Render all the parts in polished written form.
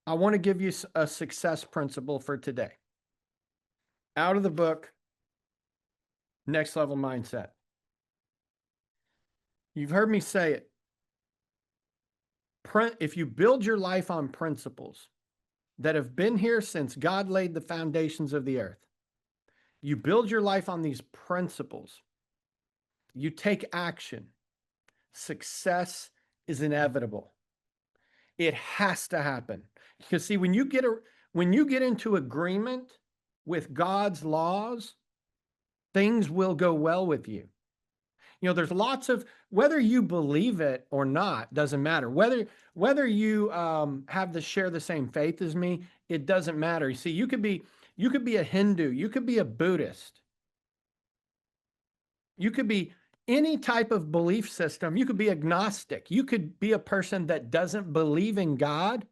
I want to give you a success principle for today. Out of the book, Next Level Mindset. You've heard me say it. If you build your life on principles that have been here since God laid the foundations of the earth, you build your life on these principles, you take action, success is inevitable. It has to happen. Because see, when you get into agreement with God's laws, things will go well with you. You know, there's lots of, whether you believe it or not, doesn't matter. Whether you share the same faith as me, it doesn't matter. You see, you could be a Hindu, you could be a Buddhist, you could be any type of belief system. You could be agnostic. You could be a person that doesn't believe in God.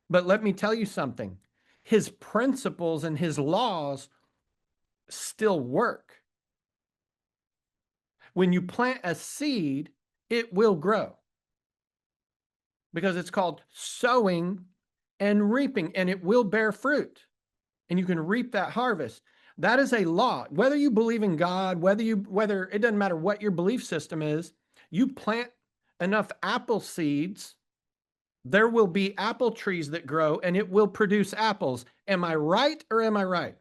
But let me tell you something. His principles and his laws still work. When you plant a seed, it will grow. Because it's called sowing and reaping, and it will bear fruit. And you can reap that harvest. That is a law. Whether you believe in God, whether it doesn't matter what your belief system is, you plant enough apple seeds, there will be apple trees that grow and it will produce apples. Am I right or am I right?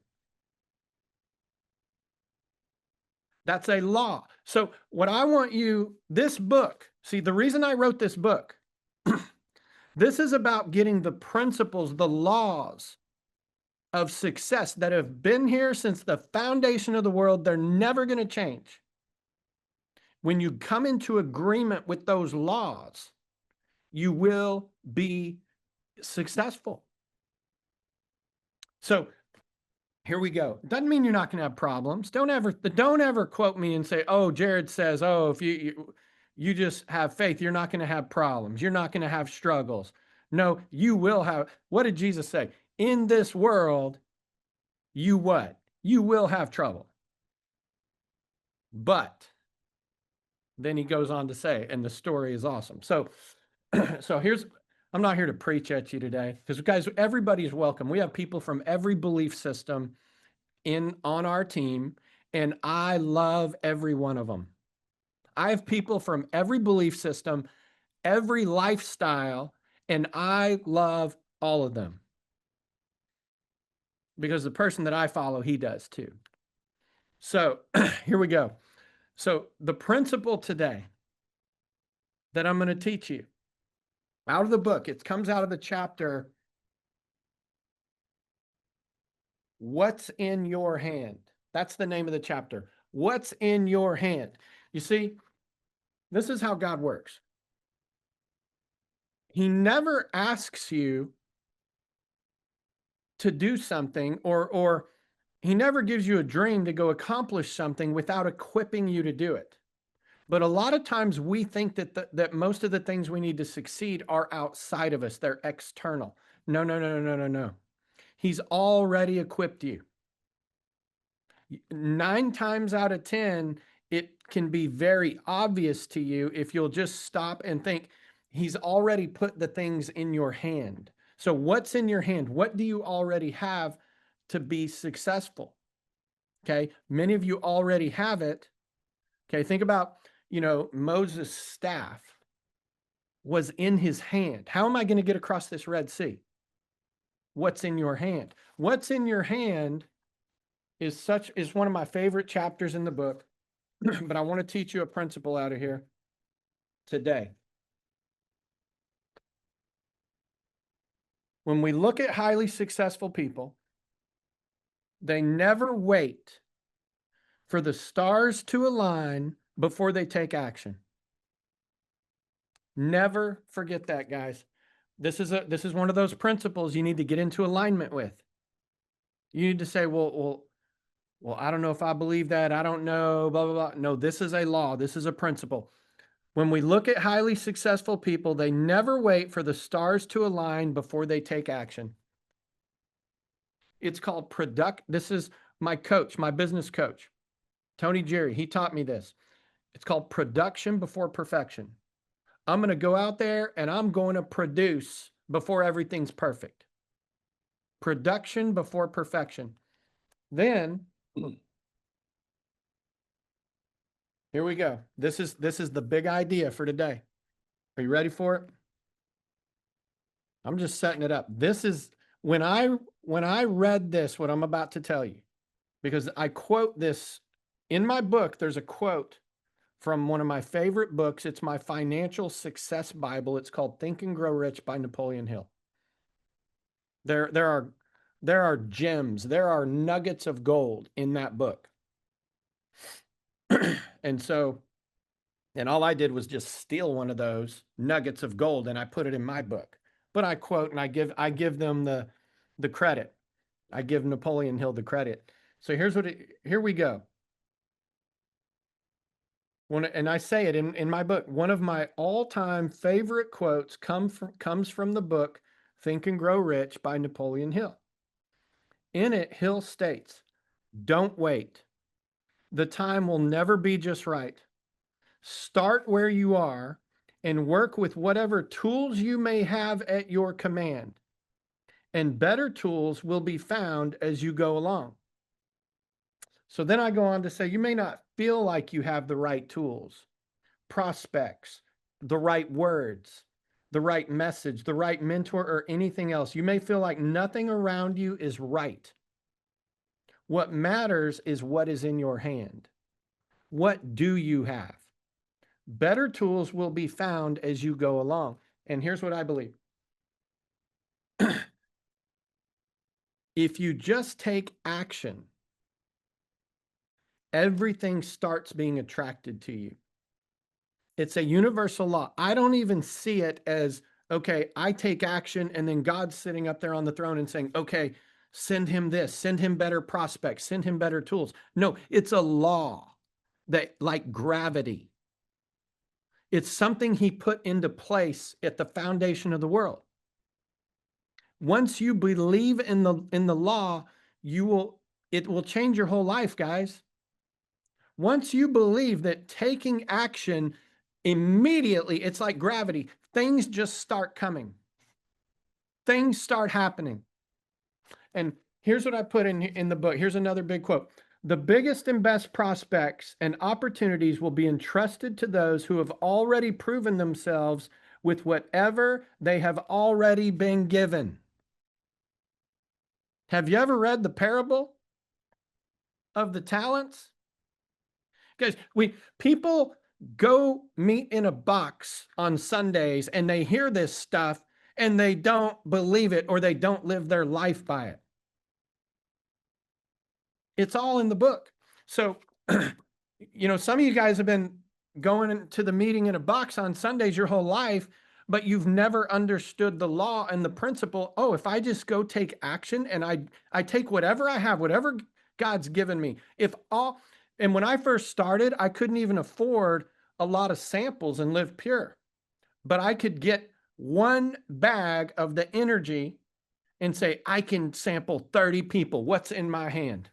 That's a law. So what I want you, this book, see, the reason I wrote this book, this is about getting the principles, the laws of success that have been here since the foundation of the world. They're never going to change. When you come into agreement with those laws, you will be successful. So here we go. Doesn't mean you're not going to have problems. Don't ever quote me and say, oh, Jared says, oh, if you just have faith, you're not going to have problems. You're not going to have struggles. No, you will have. What did Jesus say? In this world, you what? You will have trouble. But then he goes on to say, and the story is awesome. So I'm not here to preach at you today, because guys, everybody's welcome. We have people from every belief system on our team, and I love every one of them. I have people from every belief system, every lifestyle, and I love all of them. Because the person that I follow, he does too. So here we go. So the principle today that I'm going to teach you out of the book, it comes out of the chapter, What's in Your Hand? That's the name of the chapter. What's in your hand? You see, this is how God works. He never asks you to do something, or he never gives you a dream to go accomplish something without equipping you to do it. But a lot of times we think that most of the things we need to succeed are outside of us. They're external. No. He's already equipped you. 9 times out of 10, it can be very obvious to you if you'll just stop and think. He's already put the things in your hand. So what's in your hand? What do you already have to be successful? Okay. Many of you already have it. Okay. Think about, Moses' staff was in his hand. How am I going to get across this Red Sea? What's in your hand? What's in your hand is one of my favorite chapters in the book, but I want to teach you a principle out of here today. When we look at highly successful people, they never wait for the stars to align before they take action. Never forget that, guys. This is one of those principles you need to get into alignment with. You need to say, well, I don't know if I believe that. I don't know, blah, blah, blah. No, this is a law. This is a principle. When we look at highly successful people, they never wait for the stars to align before they take action. It's called This is my coach, my business coach, Tony Jerry. He taught me this. It's called production before perfection. I'm going to go out there and I'm going to produce before everything's perfect. Production before perfection. Then here we go. This is the big idea for today. Are you ready for it? I'm just setting it up. This is when I read this, what I'm about to tell you, because I quote this in my book. There's a quote from one of my favorite books. It's my financial success Bible. It's called Think and Grow Rich by Napoleon Hill. There are gems, there are nuggets of gold in that book. And all I did was just steal one of those nuggets of gold and I put it in my book. But I quote and I give them the credit. I give Napoleon Hill the credit. So here we go. And I say it in my book. One of my all-time favorite quotes comes from the book Think and Grow Rich by Napoleon Hill. In it, Hill states, "Don't wait. The time will never be just right. Start where you are and work with whatever tools you may have at your command. And better tools will be found as you go along." So then I go on to say, you may not feel like you have the right tools, prospects, the right words, the right message, the right mentor, or anything else. You may feel like nothing around you is right. What matters is what is in your hand. What do you have? Better tools will be found as you go along. And here's what I believe. If you just take action, everything starts being attracted to you. It's a universal law. I don't even see it as, okay, I take action and then God's sitting up there on the throne and saying, okay, send him this, send him better prospects, send him better tools. No, it's a law that, like gravity, it's something he put into place at the foundation of the world. Once you believe in the law, it will change your whole life, guys. Once you believe that taking action immediately, it's like gravity, things just start coming. Things start happening. And here's what I put in the book. Here's another big quote. The biggest and best prospects and opportunities will be entrusted to those who have already proven themselves with whatever they have already been given. Have you ever read the parable of the talents? Guys, people go meet in a box on Sundays and they hear this stuff and they don't believe it or they don't live their life by it. It's all in the book. So, some of you guys have been going to the meeting in a box on Sundays your whole life, but you've never understood the law and the principle. Oh, if I just go take action and I take whatever I have, whatever God's given me, and when I first started, I couldn't even afford a lot of samples and live pure. But I could get one bag of the energy and say, I can sample 30 people. What's in my hand?